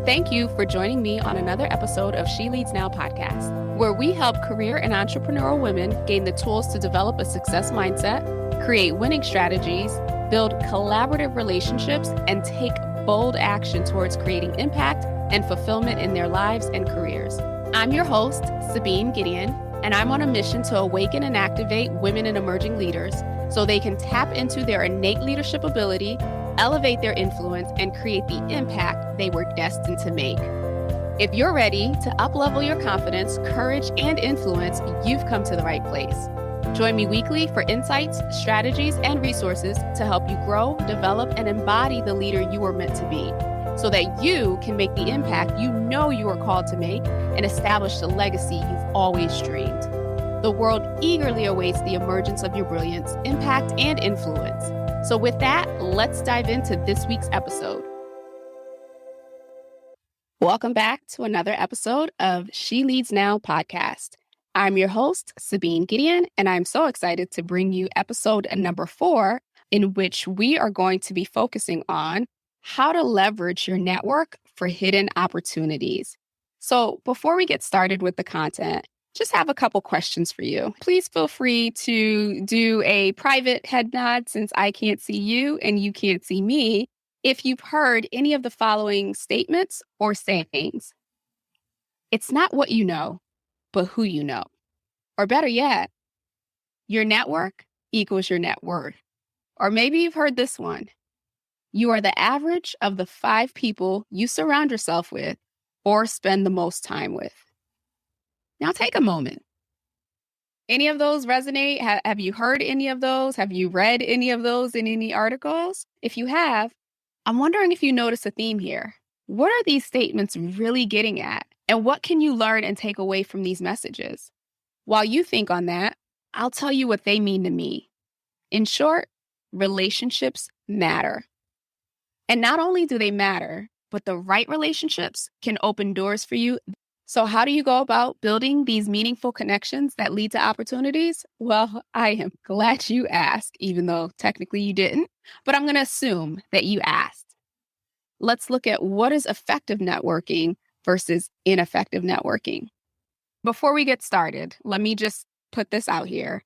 Thank you for joining me on another episode of She Leads Now podcast, where we help career and entrepreneurial women gain the tools to develop a success mindset, create winning strategies, build collaborative relationships, and take bold action towards creating impact and fulfillment in their lives and careers. I'm your host, Sabine Gedeon, and I'm on a mission to awaken and activate women and emerging leaders so they can tap into their innate leadership ability, elevate their influence, and create the impact they were destined to make. If you're ready to up-level your confidence, courage, and influence, you've come to the right place. Join me weekly for insights, strategies, and resources to help you grow, develop, and embody the leader you were meant to be, so that you can make the impact you know you are called to make and establish the legacy you've always dreamed. The world eagerly awaits the emergence of your brilliance, impact, and influence. So with that, let's dive into this week's episode. Welcome back to another episode of She Leads Now podcast. I'm your host, Sabine Gedeon, and I'm so excited to bring you episode number 4, in which we are going to be focusing on how to leverage your network for hidden opportunities. So before we get started with the content, just have a couple questions for you. Please feel free to do a private head nod since I can't see you and you can't see me if you've heard any of the following statements or sayings. It's not what you know, but who you know. Or better yet, your network equals your net worth. Or maybe you've heard this one. You are the average of the 5 people you surround yourself with or spend the most time with. Now take a moment. Any of those resonate? Have you heard any of those? Have you read any of those in any articles? If you have, I'm wondering if you notice a theme here. What are these statements really getting at? And what can you learn and take away from these messages? While you think on that, I'll tell you what they mean to me. In short, relationships matter. And not only do they matter, but the right relationships can open doors for you. So how do you go about building these meaningful connections that lead to opportunities? Well, I am glad you asked, even though technically you didn't, but I'm going to assume that you asked. Let's look at what is effective networking versus ineffective networking. Before we get started, let me just put this out here.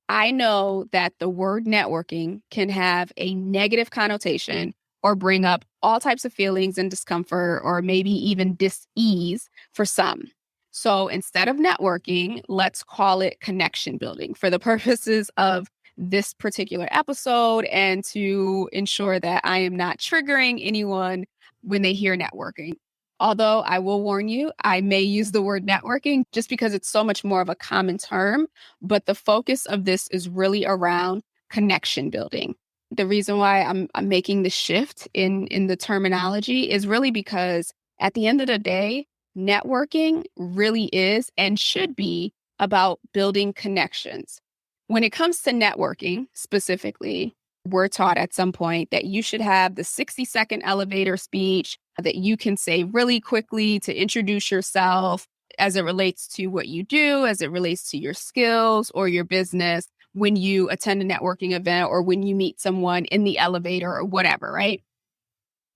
I know that the word networking can have a negative connotation or bring up all types of feelings and discomfort, or maybe even dis-ease for some. So instead of networking, let's call it connection building for the purposes of this particular episode and to ensure that I am not triggering anyone when they hear networking. Although I will warn you, I may use the word networking just because it's so much more of a common term, but the focus of this is really around connection building. The reason why I'm making the shift in the terminology is really because at the end of the day, networking really is and should be about building connections. When it comes to networking specifically, we're taught at some point that you should have the 60-second elevator speech that you can say really quickly to introduce yourself as it relates to what you do, as it relates to your skills or your business, when you attend a networking event or when you meet someone in the elevator or whatever, right?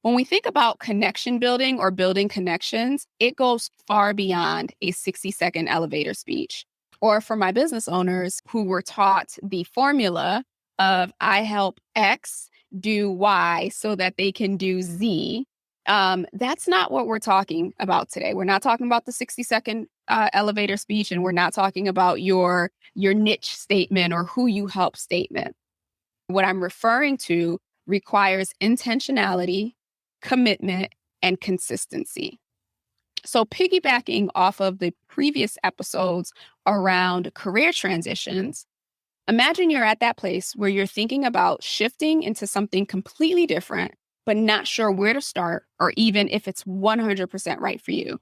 When we think about connection building or building connections, it goes far beyond a 60-second elevator speech. Or for my business owners who were taught the formula of I help X do Y so that they can do Z, that's not what we're talking about today. We're not talking about the 60-second elevator speech, and we're not talking about your niche statement or who you help statement. What I'm referring to requires intentionality, commitment, and consistency. So piggybacking off of the previous episodes around career transitions, imagine you're at that place where you're thinking about shifting into something completely different, but not sure where to start or even if it's 100% right for you.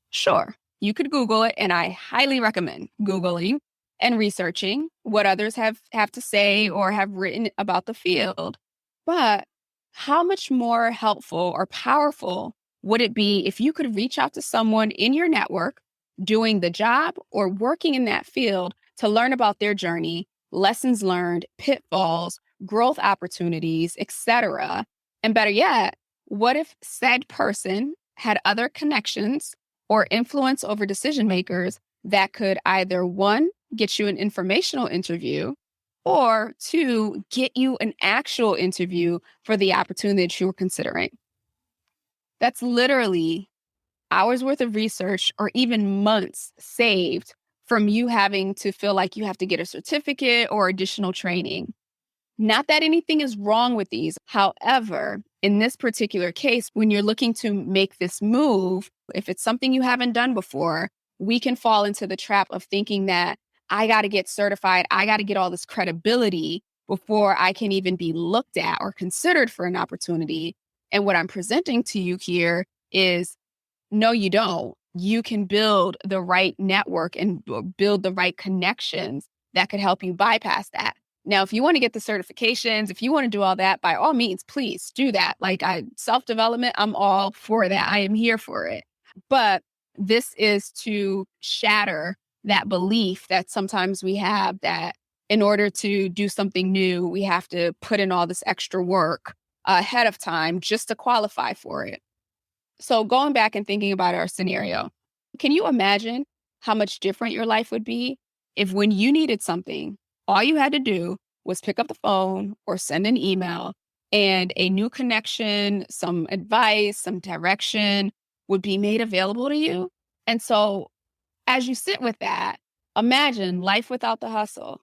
Sure, you could Google it, and I highly recommend Googling and researching what others have to say or have written about the field. But how much more helpful or powerful would it be if you could reach out to someone in your network doing the job or working in that field to learn about their journey, lessons learned, pitfalls, growth opportunities, etc. And better yet, what if said person had other connections or influence over decision makers that could either one, get you an informational interview, or two, get you an actual interview for the opportunity that you were considering. That's literally hours worth of research or even months saved from you having to feel like you have to get a certificate or additional training. Not that anything is wrong with these. However, in this particular case, when you're looking to make this move, if it's something you haven't done before, we can fall into the trap of thinking that I got to get certified, I got to get all this credibility before I can even be looked at or considered for an opportunity. And what I'm presenting to you here is no, you don't. You can build the right network and build the right connections that could help you bypass that. Now, if you want to get the certifications, if you want to do all that, by all means, please do that. Self-development, I'm all for that. I am here for it. But this is to shatter that belief that sometimes we have that in order to do something new, we have to put in all this extra work ahead of time just to qualify for it. So going back and thinking about our scenario, can you imagine how much different your life would be if when you needed something, all you had to do was pick up the phone or send an email and a new connection, some advice, some direction would be made available to you? And so as you sit with that, imagine life without the hustle.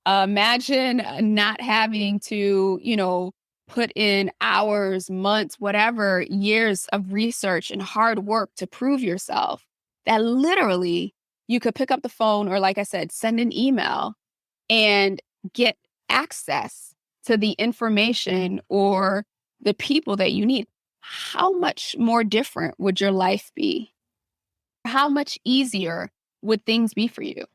Imagine not having to, put in hours, months, whatever, years of research and hard work to prove yourself. That literally you could pick up the phone or, like I said, send an email and get access to the information or the people that you need. How much more different would your life be? How much easier would things be for you?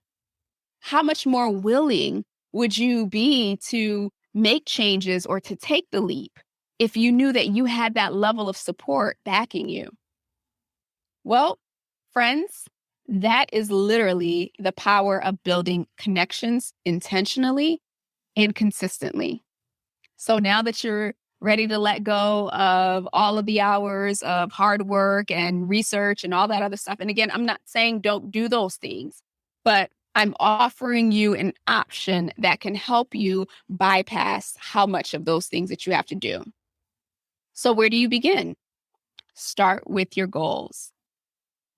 How much more willing would you be to make changes or to take the leap if you knew that you had that level of support backing you? Well, friends, that is literally the power of building connections intentionally and consistently. So now that you're ready to let go of all of the hours of hard work and research and all that other stuff. And again, I'm not saying don't do those things, but I'm offering you an option that can help you bypass how much of those things that you have to do. So where do you begin? Start with your goals.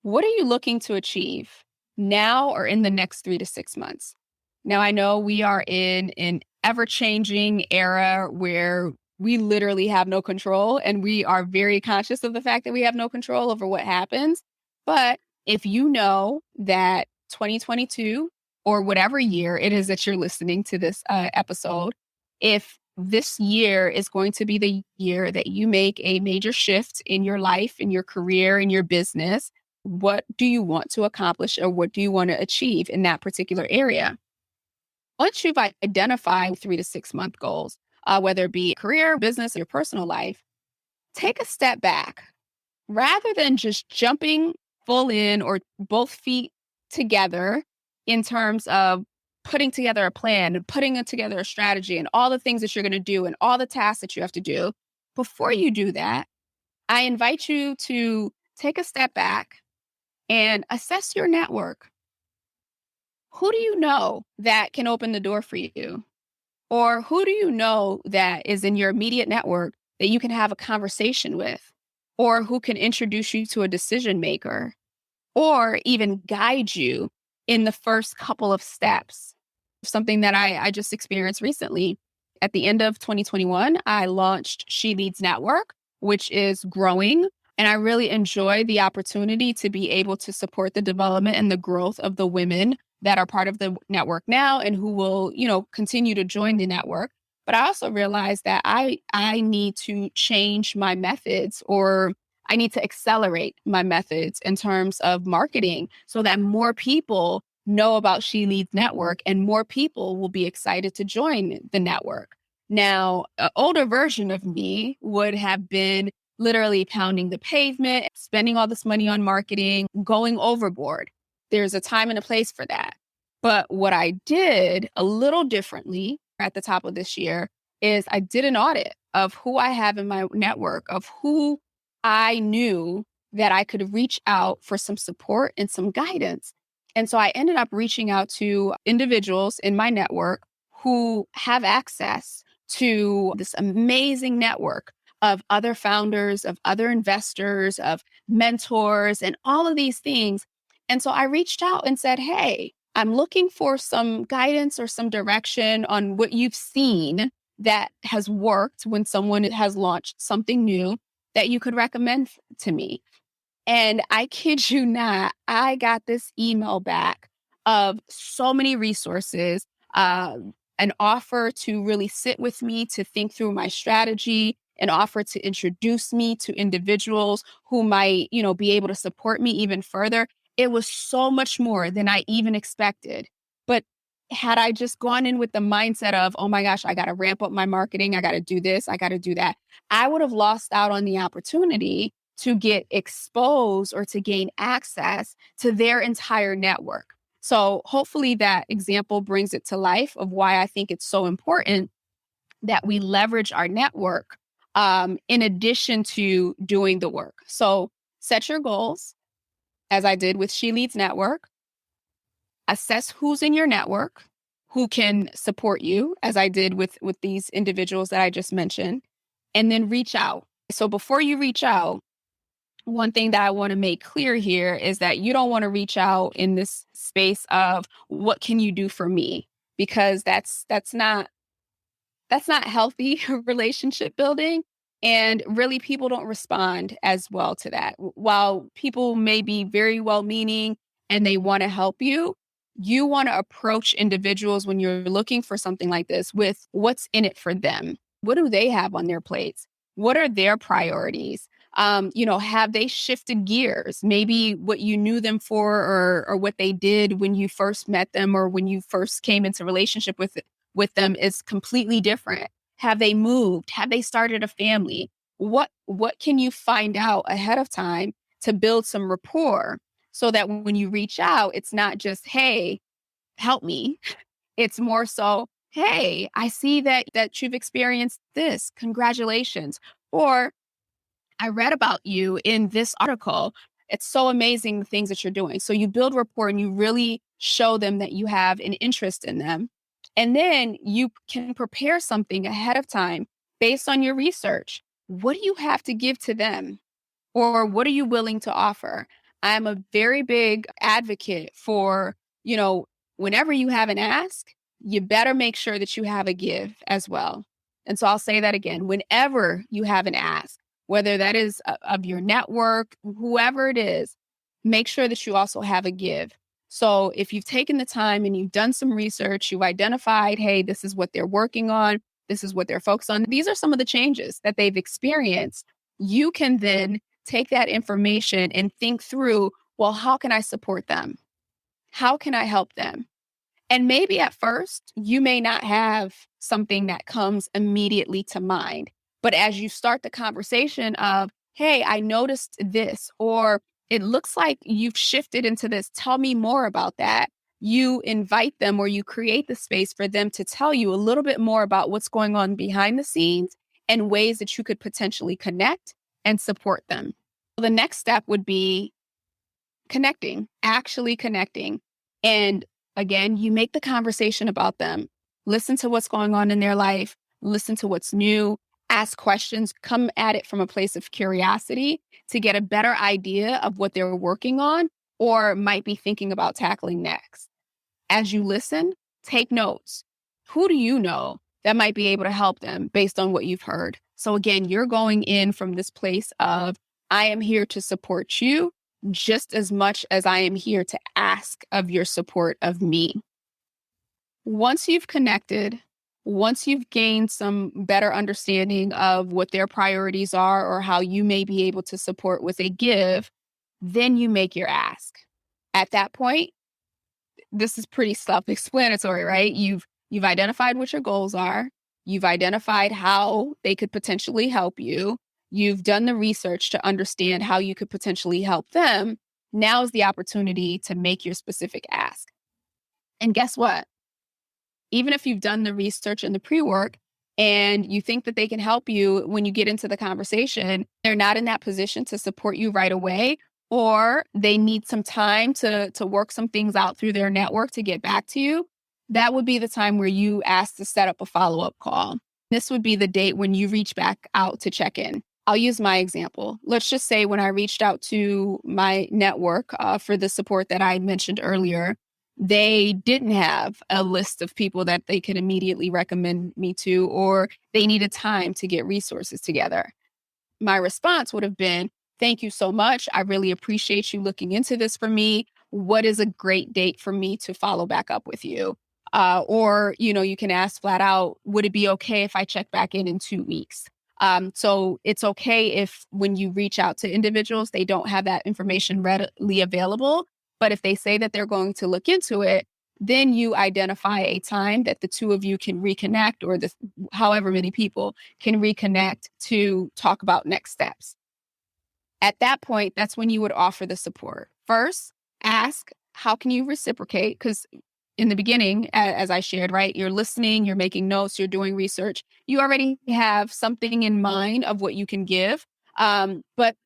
What are you looking to achieve now or in the next 3 to 6 months? Now, I know we are in an ever-changing era where we literally have no control, and we are very conscious of the fact that we have no control over what happens. But if you know that 2022 or whatever year it is that you're listening to this episode, if this year is going to be the year that you make a major shift in your life, in your career, in your business, what do you want to accomplish or what do you want to achieve in that particular area? Once you've identified 3 to 6 month goals, whether it be career, business, or your personal life, take a step back rather than just jumping full in or both feet together in terms of putting together a plan and putting together a strategy and all the things that you're going to do and all the tasks that you have to do. Before you do that, I invite you to take a step back and assess your network. Who do you know that can open the door for you? Or who do you know that is in your immediate network that you can have a conversation with? Or who can introduce you to a decision maker? Or even guide you in the first couple of steps? Something that I just experienced recently. At the end of 2021, I launched She Leads Network, which is growing. And I really enjoy the opportunity to be able to support the development and the growth of the women that are part of the network now and who will, continue to join the network. But I also realized that I need to change my methods, or I need to accelerate my methods in terms of marketing so that more people know about She Leads Network and more people will be excited to join the network. Now, an older version of me would have been literally pounding the pavement, spending all this money on marketing, going overboard. There's a time and a place for that. But what I did a little differently at the top of this year is I did an audit of who I have in my network, of who I knew that I could reach out for some support and some guidance. And so I ended up reaching out to individuals in my network who have access to this amazing network of other founders, of other investors, of mentors, and all of these things. And so I reached out and said, hey, I'm looking for some guidance or some direction on what you've seen that has worked when someone has launched something new that you could recommend to me. And I kid you not, I got this email back of so many resources, an offer to really sit with me to think through my strategy, an offer to introduce me to individuals who might, be able to support me even further. It was so much more than I even expected. But had I just gone in with the mindset of, oh my gosh, I got to ramp up my marketing, I got to do this, I got to do that, I would have lost out on the opportunity to get exposed or to gain access to their entire network. So hopefully that example brings it to life of why I think it's so important that we leverage our network in addition to doing the work. So set your goals, as I did with She Leads Network. Assess who's in your network, who can support you, as I did with these individuals that I just mentioned, and then reach out. So before you reach out, one thing that I want to make clear here is that you don't want to reach out in this space of what can you do for me? Because that's not healthy relationship building. And really, people don't respond as well to that. While people may be very well meaning and they want to help you, you want to approach individuals when you're looking for something like this with what's in it for them. What do they have on their plates? What are their priorities? Have they shifted gears? Maybe what you knew them for, or what they did when you first met them, or when you first came into relationship with them is completely different. Have they moved? Have they started a family? What can you find out ahead of time to build some rapport so that when you reach out, it's not just, hey, help me. It's more so, hey, I see that you've experienced this. Congratulations. Or I read about you in this article. It's so amazing the things that you're doing. So you build rapport and you really show them that you have an interest in them. And then you can prepare something ahead of time based on your research. What do you have to give to them? Or what are you willing to offer? I'm a very big advocate for, you know, whenever you have an ask, you better make sure that you have a give as well. And so I'll say that again, whenever you have an ask, whether that is of your network, whoever it is, make sure that you also have a give. So if you've taken the time and you've done some research, you've identified, hey, this is what they're working on, this is what they're focused on, these are some of the changes that they've experienced, you can then take that information and think through, well, how can I support them? How can I help them? And maybe at first, you may not have something that comes immediately to mind. But as you start the conversation of, hey, I noticed this, or it looks like you've shifted into this, tell me more about that. You invite them, or you create the space for them to tell you a little bit more about what's going on behind the scenes and ways that you could potentially connect and support them. The next step would be connecting, actually connecting. And again, you make the conversation about them, listen to what's going on in their life, listen to what's new, ask questions, come at it from a place of curiosity to get a better idea of what they're working on or might be thinking about tackling next. As you listen, take notes. Who do you know that might be able to help them based on what you've heard? So again, you're going in from this place of, I am here to support you just as much as I am here to ask of your support of me. Once you've connected, once you've gained some better understanding of what their priorities are or how you may be able to support with a give, then you make your ask. At that point, this is pretty self-explanatory, right? You've identified what your goals are. You've identified how they could potentially help you. You've done the research to understand how you could potentially help them. Now is the opportunity to make your specific ask. And guess what? Even if you've done the research and the pre-work, and you think that they can help you. When you get into the conversation, they're not in that position to support you right away, or they need some time to work some things out through their network to get back to you, that would be the time where you ask to set up a follow-up call. This would be the date when you reach back out to check in. I'll use my example. Let's just say when I reached out to my network for the support that I mentioned earlier, they didn't have a list of people that they could immediately recommend me to, or they needed time to get resources together. My response would have been, thank you so much. I really appreciate you looking into this for me. What is a great date for me to follow back up with you? Or, you can ask flat out, would it be okay if I check back in 2 weeks? So it's okay if when you reach out to individuals, they don't have that information readily available. But if they say that they're going to look into it, then you identify a time that the two of you can reconnect, or however many people can reconnect to talk about next steps. At that point, that's when you would offer the support. First, ask, how can you reciprocate? Because in the beginning, as I shared, right, you're listening, you're making notes, you're doing research. You already have something in mind of what you can give. But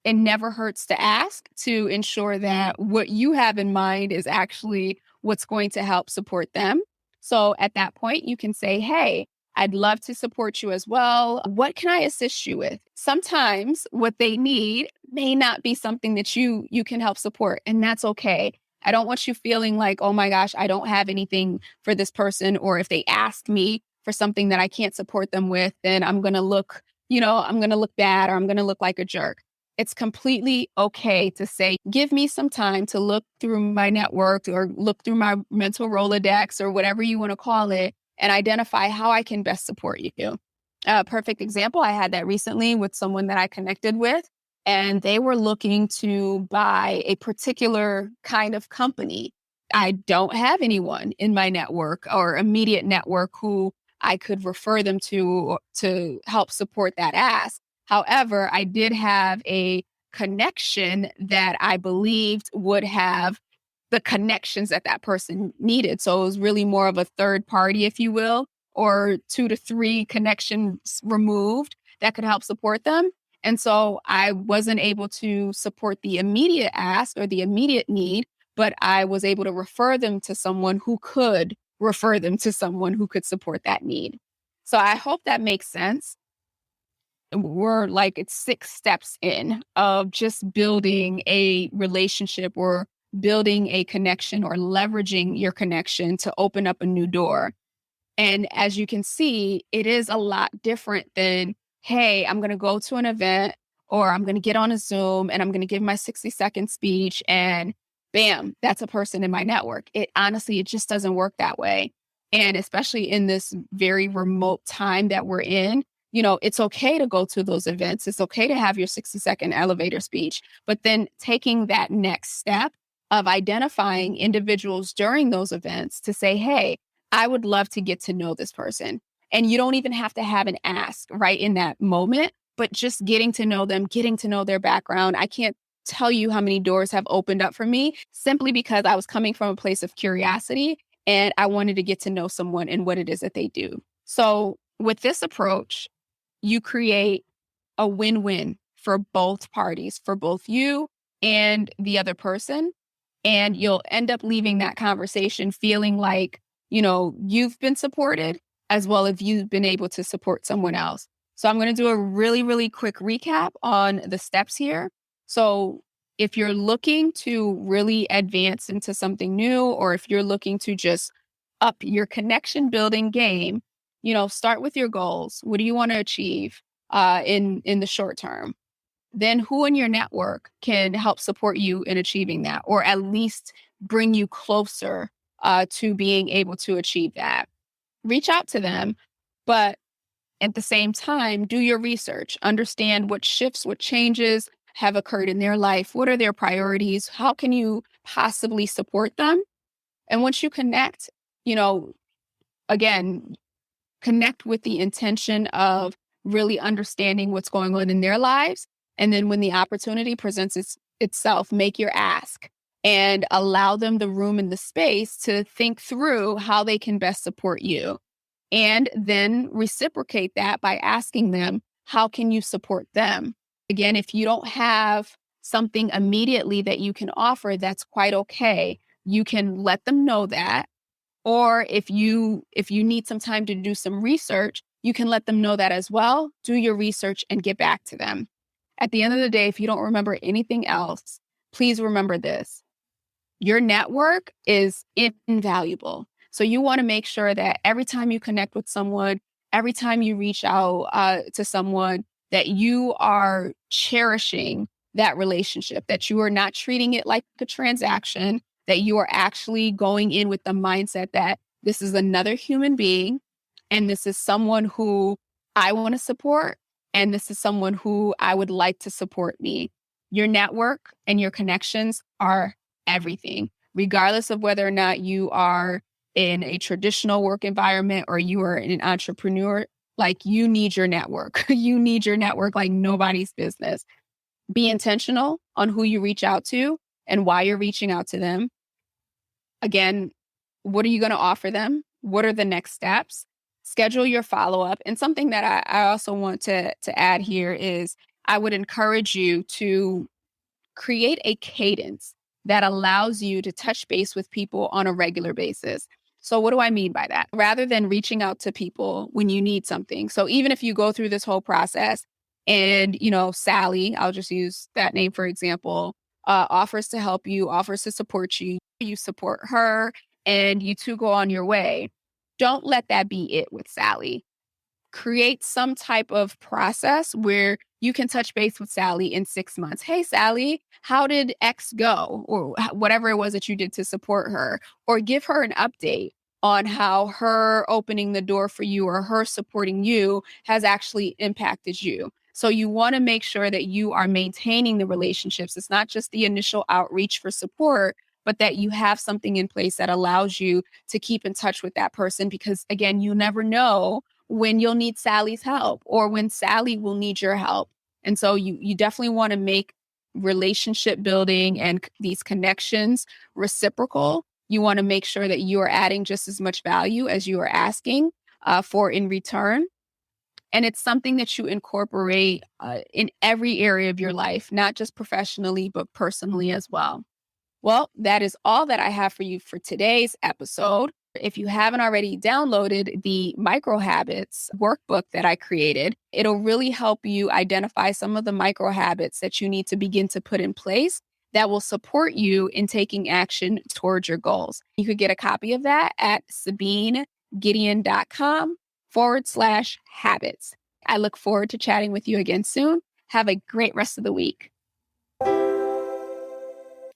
it never hurts to ask to ensure that what you have in mind is actually what's going to help support them. So at that point, you can say, hey, I'd love to support you as well. What can I assist you with? Sometimes what they need may not be something that you can help support, and that's okay. I don't want you feeling like, oh my gosh, I don't have anything for this person, or if they ask me for something that I can't support them with, then I'm going to look, I'm going to look bad, or I'm going to look like a jerk. It's completely okay to say, give me some time to look through my network or look through my mental Rolodex or whatever you want to call it, and identify how I can best support you. A perfect example, I had that recently with someone that I connected with, and they were looking to buy a particular kind of company. I don't have anyone in my network or immediate network who I could refer them to help support that ask. However, I did have a connection that I believed would have the connections that that person needed. So it was really more of a third party, if you will, or 2 to 3 connections removed that could help support them. And so I wasn't able to support the immediate ask or the immediate need, but I was able to refer them to someone who could refer them to someone who could support that need. So I hope that makes sense. We're like, it's 6 steps in of just building a relationship or building a connection or leveraging your connection to open up a new door. And as you can see, it is a lot different than, hey, I'm going to go to an event, or I'm going to get on a Zoom and I'm going to give my 60-second speech, and bam, that's a person in my network. It honestly, it just doesn't work that way. And especially in this very remote time that we're in, it's okay to go to those events. It's okay to have your 60-second elevator speech, but then taking that next step of identifying individuals during those events to say, hey, I would love to get to know this person. And you don't even have to have an ask right in that moment, but just getting to know them, getting to know their background. I can't tell you how many doors have opened up for me simply because I was coming from a place of curiosity and I wanted to get to know someone and what it is that they do. So with this approach, you create a win-win for both parties, for both you and the other person. And you'll end up leaving that conversation feeling like, you've been supported as well as you've been able to support someone else. So I'm going to do a really, really quick recap on the steps here. So if you're looking to really advance into something new, or if you're looking to just up your connection building game, start with your goals. What do you want to achieve in the short term? Then who in your network can help support you in achieving that, or at least bring you closer to being able to achieve that? Reach out to them, but at the same time, do your research. Understand what shifts, what changes have occurred in their life. What are their priorities? How can you possibly support them? And once you connect, again, connect with the intention of really understanding what's going on in their lives. And then when the opportunity presents itself, make your ask and allow them the room and the space to think through how they can best support you. and then reciprocate that by asking them, how can you support them? Again, if you don't have something immediately that you can offer, that's quite okay. You can let them know that. Or if you need some time to do some research, you can let them know that as well. Do your research and get back to them. At the end of the day, if you don't remember anything else, please remember this. Your network is invaluable. So you want to make sure that every time you connect with someone, every time you reach out to someone, that you are cherishing that relationship, that you are not treating it like a transaction, that you are actually going in with the mindset that this is another human being and this is someone who I want to support and this is someone who I would like to support me. Your network and your connections are everything, regardless of whether or not you are in a traditional work environment or you are an entrepreneur. Like, you need your network. You need your network like nobody's business. Be intentional on who you reach out to and why you're reaching out to them. Again, what are you going to offer them? What are the next steps? Schedule your follow-up. And something that I also want to add here is I would encourage you to create a cadence that allows you to touch base with people on a regular basis. So what do I mean by that? Rather than reaching out to people when you need something. So even if you go through this whole process and, Sally, I'll just use that name for example, offers to help you, offers to support you, you support her, and you two go on your way. Don't let that be it with Sally. Create some type of process where you can touch base with Sally in 6 months. Hey, Sally, how did X go? Or whatever it was that you did to support her, or give her an update on how her opening the door for you or her supporting you has actually impacted you. So you want to make sure that you are maintaining the relationships. It's not just the initial outreach for support, but that you have something in place that allows you to keep in touch with that person, because again, you never know when you'll need Sally's help or when Sally will need your help. And so you definitely want to make relationship building and these connections reciprocal. You want to make sure that you are adding just as much value as you are asking for in return. And it's something that you incorporate in every area of your life, not just professionally, but personally as well. Well, that is all that I have for you for today's episode. If you haven't already downloaded the micro habits workbook that I created, it'll really help you identify some of the micro habits that you need to begin to put in place that will support you in taking action towards your goals. You could get a copy of that at sabinegedeon.com/habits. I look forward to chatting with you again soon. Have a great rest of the week.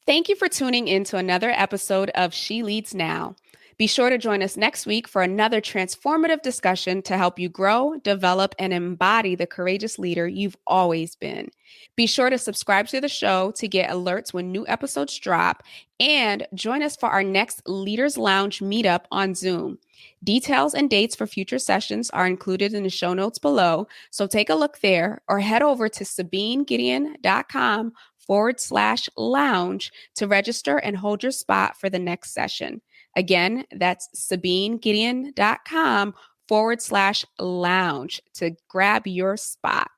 Thank you for tuning in to another episode of She Leads Now. Be sure to join us next week for another transformative discussion to help you grow, develop, and embody the courageous leader you've always been. Be sure to subscribe to the show to get alerts when new episodes drop, and join us for our next Leaders Lounge meetup on Zoom. Details and dates for future sessions are included in the show notes below, so take a look there or head over to sabinegedeon.com/lounge to register and hold your spot for the next session. Again, that's sabinegedeon.com/lounge to grab your spot.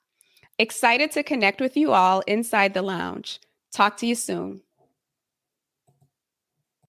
Excited to connect with you all inside the lounge. Talk to you soon.